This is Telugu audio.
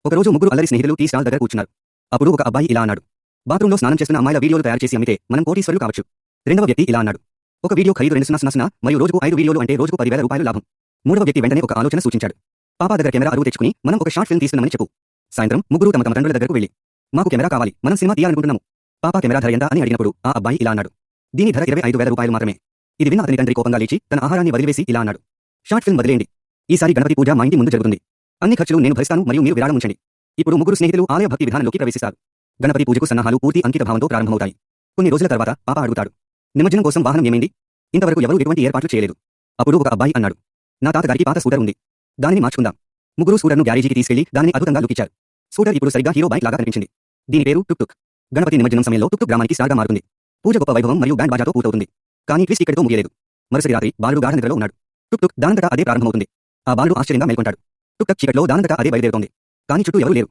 ఒకరోజు ముగ్గురు అల్లరి స్నేహితులు టీ స్టాల్ దగ్గర కూర్చున్నారు. అప్పుడు ఒక అబ్బాయి ఇలా అన్నాడు. బాత్రూంలో స్నానం చేస్తున్న అమ్మాయిల వీడియోలు తయారు చేసి అమ్మితే మనం కోటీశ్వరులు కావచ్చు. రెండవ వ్యక్తి ఇలా అన్నాడు. ఒక వీడియో ఖరీదు 200 మరియు రోజుకు 5 వీడియోలు అంటే రోజుకు 10,000 రూపాయలు లాభం. మూడవ వ్యక్తి వెంటనే ఒక ఆలోచన సూచించాడు. పాపా దగ్గర కెమెరా అరువు తెచ్చుకుని మనం ఒక షార్ట్ ఫిల్మ్ తీస్తున్నామని చెప్పు. సాయంత్రం ముగ్గురు తమ తండ్రుల దగ్గరకు వెళ్లి, మాకు కెమెరా కావాలి, మనం సినిమా తీయాలనుకుంటున్నాము. పాపా కెమెరా ధర ఎంత అని అడిగినప్పుడు ఆ అబ్బాయి ఇలా అన్నాడు. దీని ధర 25,000 రూపాయలు మాత్రమే. ఇది విన్న అతని తండ్రి కోపంగా లేచి తన ఆహారాన్ని వదిలివేసి ఇలా అన్నాడు. షార్ట్ ఫిల్మ్ వదిలేయండి. ఈసారి గణపతి పూజ మా ఇంటి ముందు జరుగుతుంది. అన్ని ఖర్చులు నేను భరిస్తాను మరియు మీరు విరాళం ఉంచండి. ఇప్పుడు ముగ్గురు స్నేహితులు ఆలయ భక్తి విధానంలోకి ప్రవేశిస్తారు. గణపతి పూజకు సన్నాహాలు పూర్తి అంకిత భావంతో ప్రారంభమవుతాయి. కొన్ని రోజుల తర్వాత పాప అడుగుతాడు. నిమజ్జనం కోసం వాహనం ఏమైంది? ఇంతవరకు ఎవరూ ఎటువంటి ఏర్పాట్లు చేయలేదు. అప్పుడు ఒక అబ్బాయి అన్నాడు. నా తాతగారికి పాత స్కూటర్ ఉంది. దానిని మార్చుకుందాం. ముగ్గురు స్కూటర్ను గ్యారేజీకి తీసుకెళ్లి దానిని అద్భుతంగా లుకిచ్చారు. స్కూటర్ ఇప్పుడు సరిగ్గా హీరో బైక్ లాగా కనిపించింది. దీని పేరు టుక్ టుక్. గణపతి నిమజ్జనం సమయంలో టుక్ టుక్ గ్రామానికి స్టార్గా మారుతుంది. పూజ గొప్ప వైభవం మరియు బ్యాండ్ బాజాతో పూర్తవుతుంది. కానీ ట్విస్ట్ ఇక్కడితో ముగియలేదు. మరుసటి రాత్రి బాలుడు గాఢ నిద్రలో ఉన్నాడు. టుక్ టుక్ దానంతటా అదే ప్రారంభమవుతుంది. ఆ బాలుడు ఆశ్చర్యంగా మేల్కొంటాడు. టుక్ టక్ చీకట్లో దానంతటా అదే బయలుదేరుతోంది. కానీ చుట్టూ ఎవరూ లేరు.